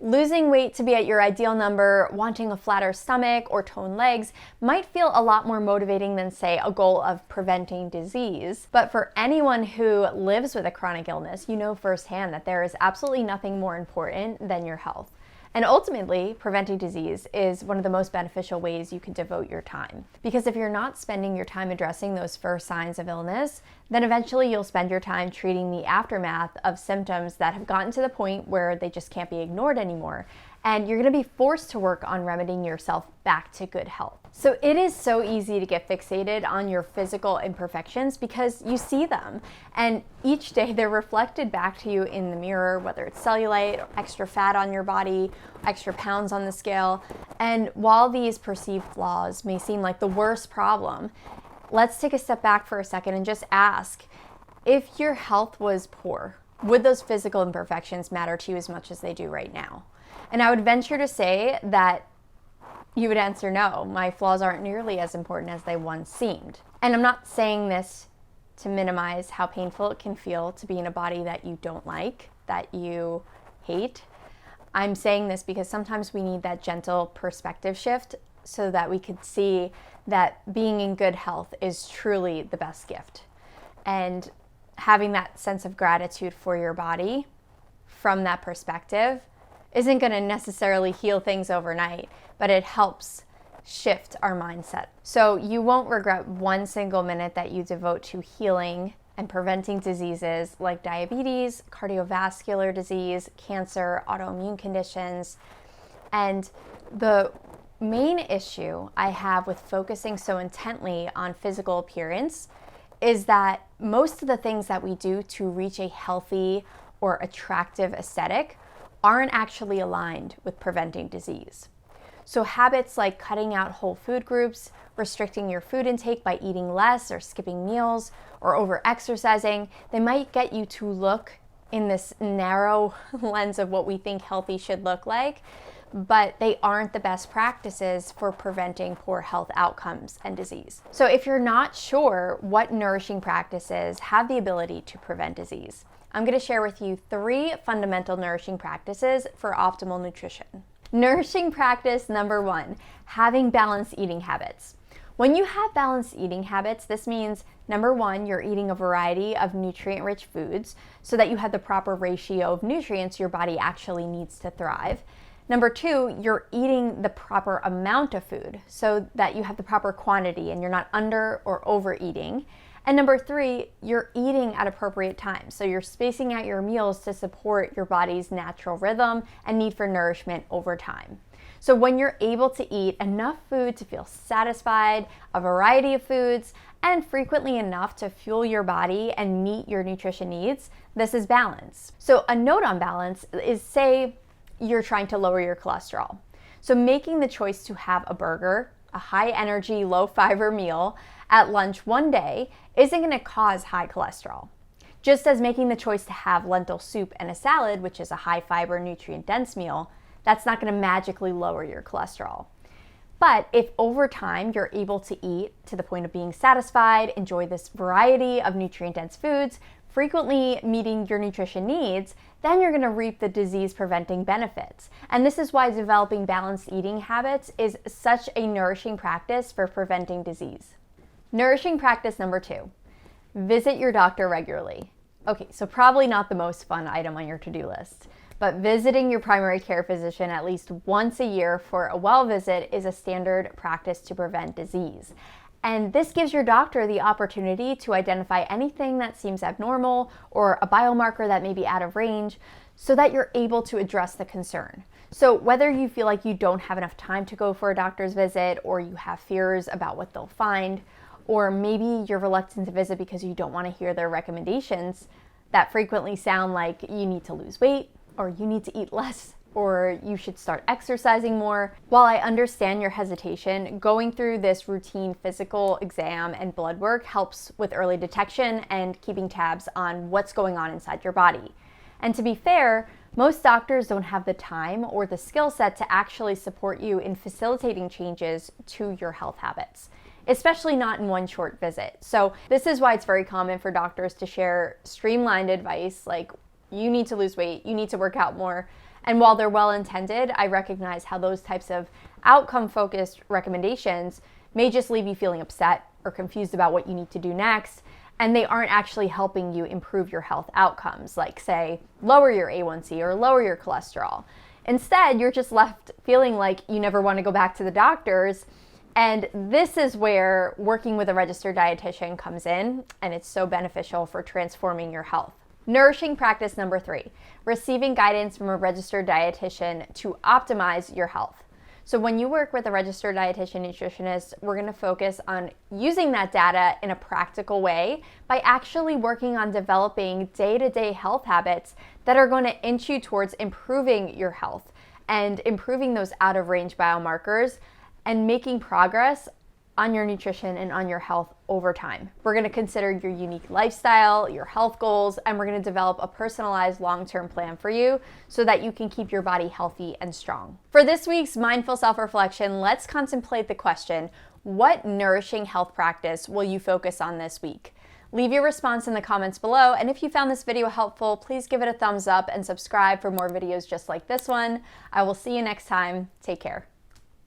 Losing weight to be at your ideal number, wanting a flatter stomach or toned legs might feel a lot more motivating than, say, a goal of preventing disease. But for anyone who lives with a chronic illness, you know firsthand that there is absolutely nothing more important than your health. And ultimately, preventing disease is one of the most beneficial ways you can devote your time. Because if you're not spending your time addressing those first signs of illness, then eventually you'll spend your time treating the aftermath of symptoms that have gotten to the point where they just can't be ignored anymore. And you're going to be forced to work on remedying yourself back to good health. So it is so easy to get fixated on your physical imperfections because you see them. And each day they're reflected back to you in the mirror, whether it's cellulite, extra fat on your body, extra pounds on the scale. And while these perceived flaws may seem like the worst problem, let's take a step back for a second and just ask, if your health was poor, would those physical imperfections matter to you as much as they do right now? And I would venture to say that you would answer no. My flaws aren't nearly as important as they once seemed. And I'm not saying this to minimize how painful it can feel to be in a body that you don't like, that you hate. I'm saying this because sometimes we need that gentle perspective shift so that we could see that being in good health is truly the best gift. And having that sense of gratitude for your body from that perspective isn't going to necessarily heal things overnight, but it helps shift our mindset. So you won't regret one single minute that you devote to healing and preventing diseases like diabetes, cardiovascular disease, cancer, autoimmune conditions. And the main issue I have with focusing so intently on physical appearance is that most of the things that we do to reach a healthy or attractive aesthetic aren't actually aligned with preventing disease. So habits like cutting out whole food groups, restricting your food intake by eating less or skipping meals, or over-exercising, they might get you to look in this narrow lens of what we think healthy should look like, but they aren't the best practices for preventing poor health outcomes and disease. So if you're not sure what nourishing practices have the ability to prevent disease, I'm going to share with you 3 fundamental nourishing practices for optimal nutrition. Nourishing practice number 1, having balanced eating habits. When you have balanced eating habits, this means number 1, you're eating a variety of nutrient-rich foods so that you have the proper ratio of nutrients your body actually needs to thrive. Number 2, you're eating the proper amount of food so that you have the proper quantity and you're not under or overeating. And number 3, you're eating at appropriate times. So you're spacing out your meals to support your body's natural rhythm and need for nourishment over time. So when you're able to eat enough food to feel satisfied, a variety of foods, and frequently enough to fuel your body and meet your nutrition needs, this is balance. So a note on balance is, say, you're trying to lower your cholesterol. So making the choice to have a burger, a high energy, low fiber meal at lunch one day isn't going to cause high cholesterol. Just as making the choice to have lentil soup and a salad, which is a high fiber, nutrient dense meal, that's not going to magically lower your cholesterol. But if over time you're able to eat to the point of being satisfied, enjoy this variety of nutrient dense foods, frequently meeting your nutrition needs, then you're going to reap the disease preventing benefits. And this is why developing balanced eating habits is such a nourishing practice for preventing disease. Nourishing practice number 2, visit your doctor regularly. Okay, so probably not the most fun item on your to-do list, but visiting your primary care physician at least once a year for a well visit is a standard practice to prevent disease. And this gives your doctor the opportunity to identify anything that seems abnormal or a biomarker that may be out of range so that you're able to address the concern. So whether you feel like you don't have enough time to go for a doctor's visit, or you have fears about what they'll find, or maybe you're reluctant to visit because you don't want to hear their recommendations that frequently sound like you need to lose weight, or you need to eat less, or you should start exercising more. While I understand your hesitation, going through this routine physical exam and blood work helps with early detection and keeping tabs on what's going on inside your body. And to be fair, most doctors don't have the time or the skill set to actually support you in facilitating changes to your health habits, especially not in one short visit. So this is why it's very common for doctors to share streamlined advice like, you need to lose weight, you need to work out more, And while they're well intended, I recognize how those types of outcome-focused recommendations may just leave you feeling upset or confused about what you need to do next, and they aren't actually helping you improve your health outcomes, like, say, lower your A1C or lower your cholesterol. Instead, you're just left feeling like you never want to go back to the doctors. And this is where working with a registered dietitian comes in, and it's so beneficial for transforming your health. Nourishing practice number 3, receiving guidance from a registered dietitian to optimize your health. So when you work with a registered dietitian nutritionist, we're going to focus on using that data in a practical way by actually working on developing day-to-day health habits that are going to inch you towards improving your health and improving those out-of-range biomarkers and making progress on your nutrition and on your health over time. We're going to consider your unique lifestyle, your health goals, and we're going to develop a personalized long-term plan for you so that you can keep your body healthy and strong. For this week's Mindful Self-Reflection, let's contemplate the question, what nourishing health practice will you focus on this week? Leave your response in the comments below, and if you found this video helpful, please give it a thumbs up and subscribe for more videos just like this one. I will see you next time. Take care.